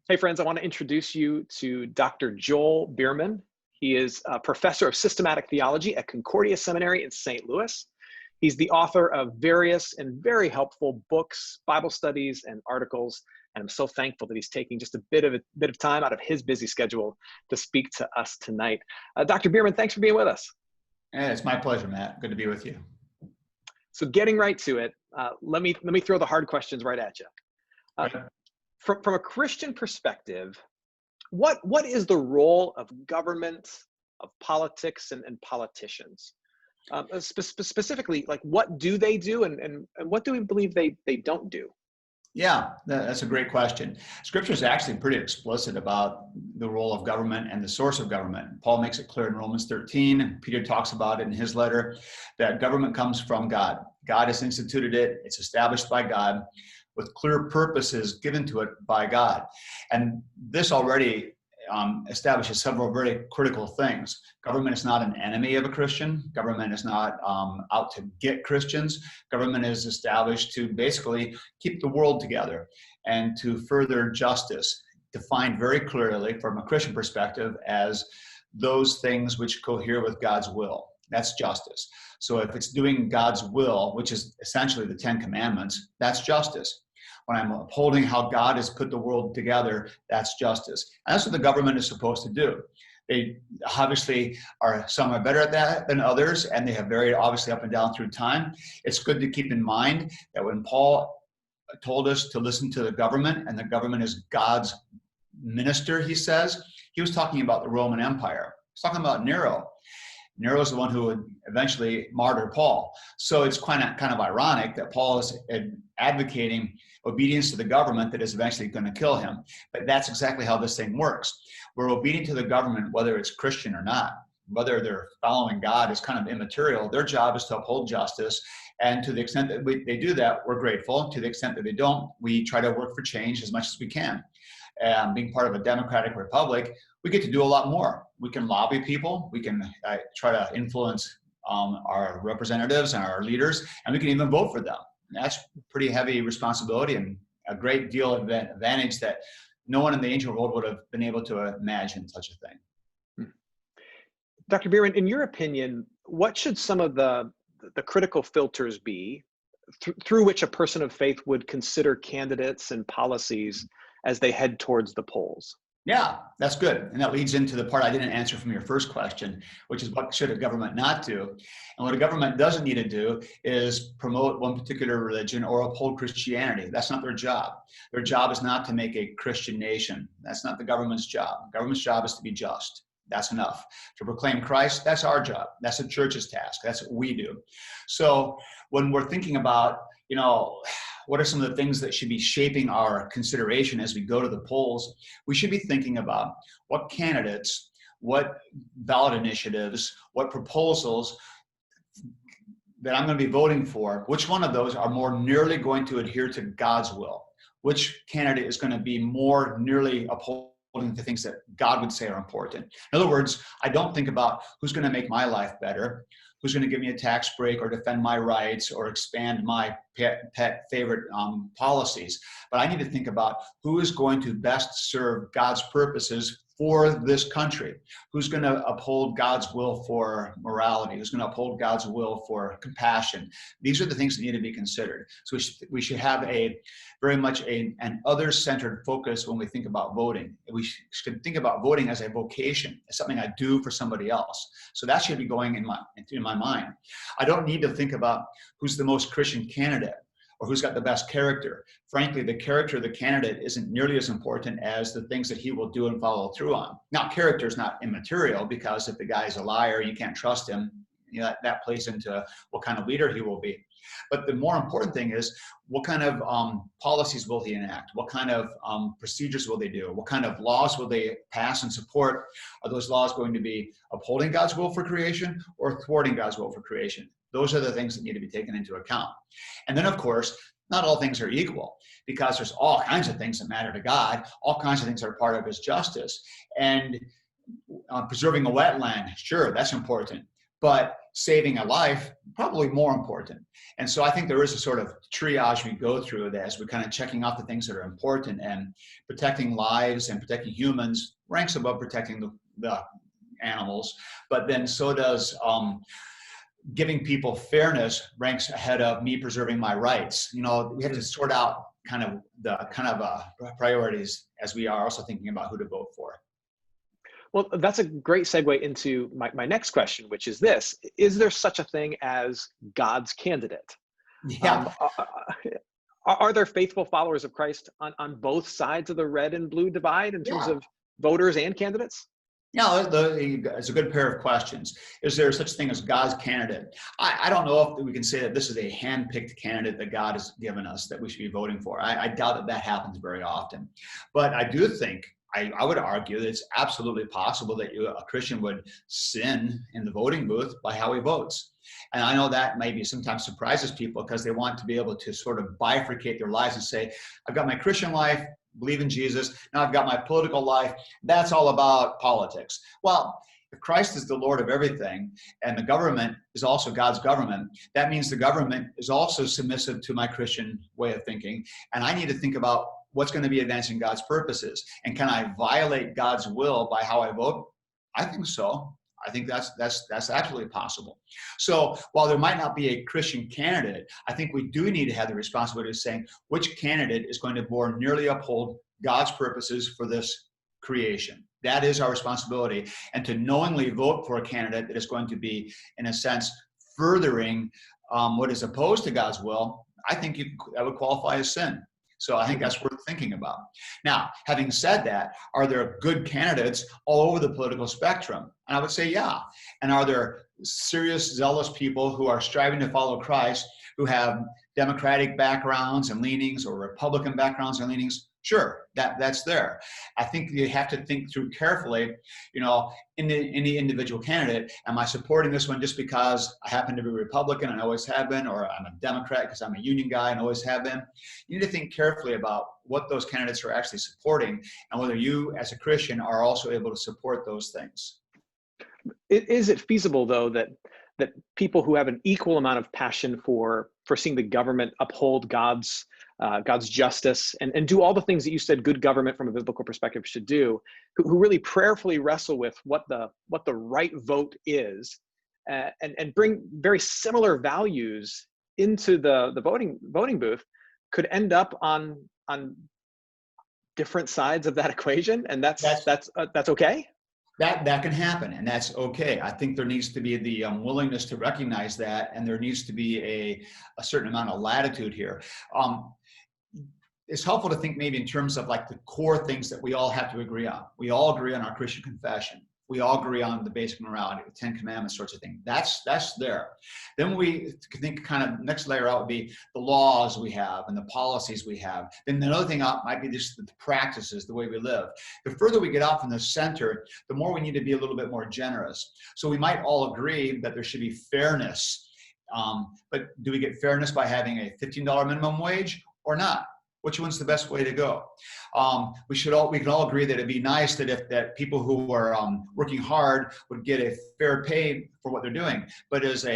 Hey friends, I want to introduce you to Dr. Joel Biermann. He is a professor of systematic theology at Concordia Seminary in St. Louis. He's the author of various and very helpful books, Bible studies, and articles. And I'm so thankful that he's taking just a bit of time out of his busy schedule to speak to us tonight. Dr. Biermann, thanks for being with us. It's my pleasure, Matt. Good to be with you. So getting right to it, let me throw the hard questions right at you. From a Christian perspective, what is the role of government, of politics, and politicians? Specifically, like what do they do, and what do we believe they don't do? Yeah, that's a great question. Scripture is actually pretty explicit about the role of government and the source of government. Paul makes it clear in Romans 13, and Peter talks about it in his letter, that government comes from God. God has instituted it. It's established by God, with clear purposes given to it by God. And this already establishes several very critical things. Government is not an enemy of a Christian. Government is not out to get Christians. Government is established to basically keep the world together and to further justice, defined very clearly from a Christian perspective as those things which cohere with God's will. That's justice. So if it's doing God's will, which is essentially the Ten Commandments, that's justice. When I'm upholding how God has put the world together, that's justice. And that's what the government is supposed to do. They obviously some are better at that than others, and they have varied obviously up and down through time. It's good to keep in mind that when Paul told us to listen to the government, and the government is God's minister, he says, he was talking about the Roman Empire. He's talking about Nero. Nero is the one who would eventually martyr Paul. So it's kind of ironic that Paul is advocating obedience to the government that is eventually going to kill him. But that's exactly how this thing works. We're obedient to the government, whether it's Christian or not. Whether they're following God is kind of immaterial. Their job is to uphold justice. And to the extent that they do that, we're grateful. To the extent that they don't, we try to work for change as much as we can. Being part of a democratic republic, we get to do a lot more. We can lobby people. We can try to influence our representatives and our leaders, and we can even vote for them. And that's pretty heavy responsibility and a great deal of advantage that no one in the ancient world would have been able to imagine such a thing. Dr. Biermann, in your opinion, what should some of the critical filters be through which a person of faith would consider candidates and policies as they head towards the polls? Yeah, that's good. And that leads into the part I didn't answer from your first question, which is what should a government not do? And what a government doesn't need to do is promote one particular religion or uphold Christianity. That's not their job. Their job is not to make a Christian nation. That's not the government's job. The government's job is to be just. That's enough. To proclaim Christ, that's our job. That's the church's task. That's what we do. So when we're thinking about, what are some of the things that should be shaping our consideration as we go to the polls, we should be thinking about what candidates, what ballot initiatives, what proposals that I'm going to be voting for, which one of those are more nearly going to adhere to God's will? Which candidate is going to be more nearly upholding the things that God would say are important? In other words, I don't think about who's going to make my life better, who's going to give me a tax break or defend my rights or expand my pet favorite policies. But I need to think about who is going to best serve God's purposes for this country, who's going to uphold God's will for morality, who's going to uphold God's will for compassion. These are the things that need to be considered. So we should have very much an other-centered focus when we think about voting. We should think about voting as a vocation, as something I do for somebody else. So that should be going in my mind. I don't need to think about who's the most Christian candidate or who's got the best character. Frankly, the character of the candidate isn't nearly as important as the things that he will do and follow through on. Now, character is not immaterial, because if the guy is a liar, you can't trust him. That plays into what kind of leader he will be. But the more important thing is, what kind of policies will he enact? What kind of procedures will they do? What kind of laws will they pass and support? Are those laws going to be upholding God's will for creation or thwarting God's will for creation? Those are the things that need to be taken into account. And then, of course, not all things are equal, because there's all kinds of things that matter to God, all kinds of things that are part of his justice. And preserving a wetland, sure, that's important. but saving a life, probably more important. And so I think there is a sort of triage we go through that as we're kind of checking off the things that are important, and protecting lives and protecting humans ranks above protecting the animals. But then so does giving people fairness ranks ahead of me preserving my rights. You know, we have to sort out kind of the priorities as we are also thinking about who to vote for. Well, that's a great segue into my next question, which is this: is there such a thing as God's candidate? Yeah. Are there faithful followers of Christ on both sides of the red and blue divide in terms of voters and candidates? Yeah, it's a good pair of questions. Is there such a thing as God's candidate? I don't know if we can say that this is a hand-picked candidate that God has given us that we should be voting for. I doubt that happens very often. But I do think, I would argue that it's absolutely possible that a Christian would sin in the voting booth by how he votes. And I know that maybe sometimes surprises people because they want to be able to sort of bifurcate their lives and say, I've got my Christian life, believe in Jesus, now I've got my political life, that's all about politics. Well, if Christ is the Lord of everything and the government is also God's government, that means the government is also submissive to my Christian way of thinking. And I need to think about what's going to be advancing God's purposes. And can I violate God's will by how I vote? I think so. I think that's absolutely possible. So while there might not be a Christian candidate, I think we do need to have the responsibility of saying which candidate is going to more nearly uphold God's purposes for this creation. That is our responsibility. And to knowingly vote for a candidate that is going to be, in a sense, furthering what is opposed to God's will, I think that would qualify as sin. So I think that's worth thinking about. Now, having said that, are there good candidates all over the political spectrum? And I would say, yeah. And are there serious, zealous people who are striving to follow Christ, who have Democratic backgrounds and leanings or Republican backgrounds and leanings? Sure, that's there. I think you have to think through carefully, you know, in the individual candidate, am I supporting this one just because I happen to be Republican and always have been, or I'm a Democrat because I'm a union guy and always have been? You need to think carefully about what those candidates are actually supporting and whether you as a Christian are also able to support those things. Is it feasible, though, that people who have an equal amount of passion for seeing the government uphold God's justice and do all the things that you said good government from a biblical perspective should do, who really prayerfully wrestle with what the right vote is, and bring very similar values into the voting booth, could end up on different sides of that equation, and that's okay? That can happen, and that's okay. I think there needs to be the willingness to recognize that, and there needs to be a certain amount of latitude here. It's helpful to think maybe in terms of like the core things that we all have to agree on. We all agree on our Christian confession. We all agree on the basic morality, the 10 Commandments sorts of thing. That's there. Then we think kind of next layer out would be the laws we have and the policies we have. Then another thing out might be just the practices, the way we live. The further we get out from the center, the more we need to be a little bit more generous. So we might all agree that there should be fairness. But do we get fairness by having a $15 minimum wage or not? Which one's the best way to go? We can all agree that it'd be nice that people who are working hard would get a fair pay for what they're doing. But does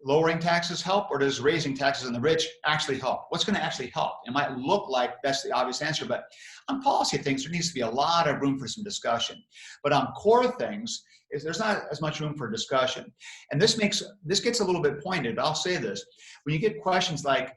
lowering taxes help, or does raising taxes on the rich actually help? What's going to actually help? It might look like that's the obvious answer, but on policy things, there needs to be a lot of room for some discussion. But on core things, there's not as much room for discussion. And this gets a little bit pointed. I'll say this: when you get questions like,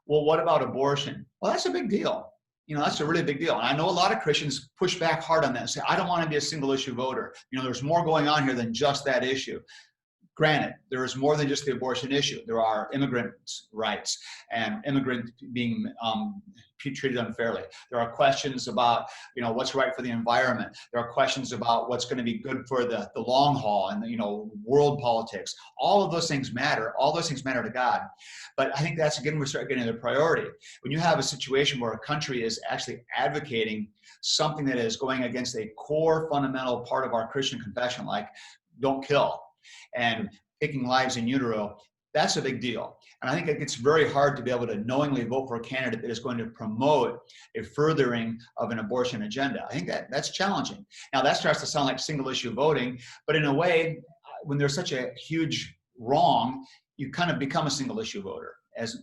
well, what about abortion? Well, that's a big deal. You know, that's a really big deal. And I know a lot of Christians push back hard on that and say, I don't want to be a single issue voter. You know, there's more going on here than just that issue. Granted, there is more than just the abortion issue. There are immigrants' rights and immigrants being treated unfairly. There are questions about, you know, what's right for the environment. There are questions about what's going to be good for the long haul and, you know, world politics. All of those things matter. All those things matter to God. But I think that's, again, we start getting to the priority. When you have a situation where a country is actually advocating something that is going against a core fundamental part of our Christian confession, like don't kill, and taking lives in utero, that's a big deal. And I think it gets very hard to be able to knowingly vote for a candidate that is going to promote a furthering of an abortion agenda. I think that's challenging. Now that starts to sound like single issue voting, but in a way, when there's such a huge wrong, you kind of become a single issue voter,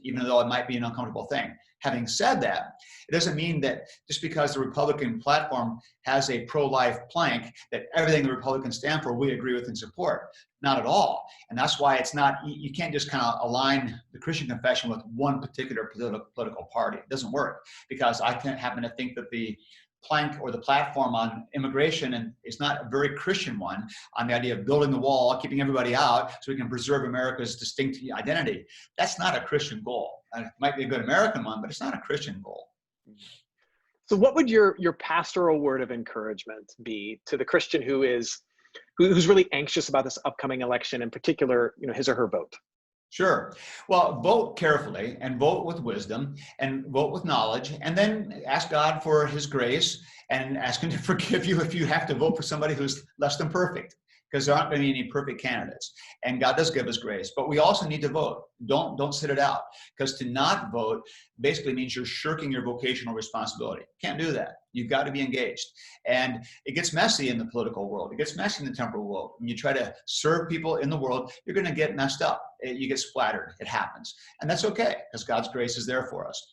even though it might be an uncomfortable thing. Having said that, it doesn't mean that just because the Republican platform has a pro-life plank, that everything the Republicans stand for, we agree with and support. Not at all. And that's why it's not, you can't just kind of align the Christian confession with one particular political party. It doesn't work, because I can happen to think that the plank or the platform on immigration and is not a very Christian one, on the idea of building the wall, keeping everybody out so we can preserve America's distinct identity. That's not a Christian goal. It might be a good American one, but it's not a Christian goal. So what would your pastoral word of encouragement be to the Christian who's really anxious about this upcoming election, in particular, his or her vote? Sure. Well, vote carefully and vote with wisdom and vote with knowledge, and then ask God for his grace and ask him to forgive you if you have to vote for somebody who's less than perfect, because there aren't going to be any perfect candidates. And God does give us grace, but we also need to vote. Don't sit it out, because to not vote basically means you're shirking your vocational responsibility. Can't do that. You've got to be engaged. And it gets messy in the political world. It gets messy in the temporal world. When you try to serve people in the world, you're going to get messed up. You get splattered. It happens. And that's okay, because God's grace is there for us.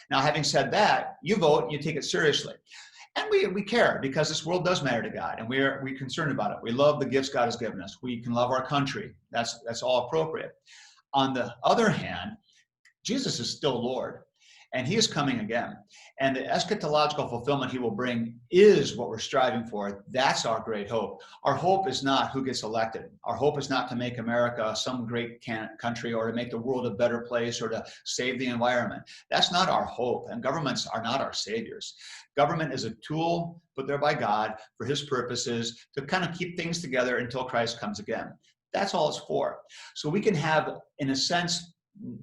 Now, having said that, you vote and you take it seriously. And we care, because this world does matter to God, and we're concerned about it. We love the gifts God has given us. We can love our country. That's all appropriate. On the other hand, Jesus is still Lord, and he is coming again. And the eschatological fulfillment he will bring is what we're striving for. That's our great hope. Our hope is not who gets elected. Our hope is not to make America some great country, or to make the world a better place, or to save the environment. That's not our hope, and governments are not our saviors. Government is a tool put there by God for his purposes, to kind of keep things together until Christ comes again. That's all it's for. So we can have, in a sense,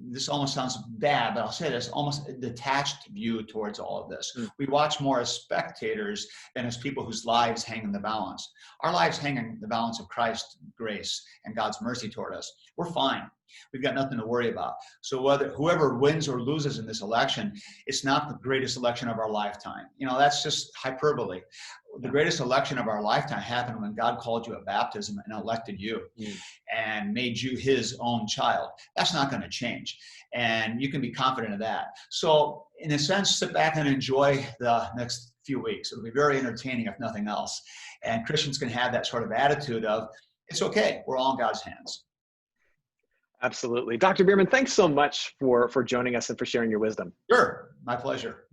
this almost sounds bad, but I'll say this, almost a detached view towards all of this. We watch more as spectators than as people whose lives hang in the balance. Our lives hang in the balance of Christ's grace and God's mercy toward us. We're fine. We've got nothing to worry about. So whoever wins or loses in this election, it's not the greatest election of our lifetime. That's just hyperbole. The greatest election of our lifetime happened when God called you at baptism and elected you and made you his own child. That's not going to change. And you can be confident of that. So in a sense, sit back and enjoy the next few weeks. It'll be very entertaining, if nothing else. And Christians can have that sort of attitude of, it's okay, we're all in God's hands. Absolutely. Dr. Biermann, thanks so much for joining us and for sharing your wisdom. Sure. My pleasure.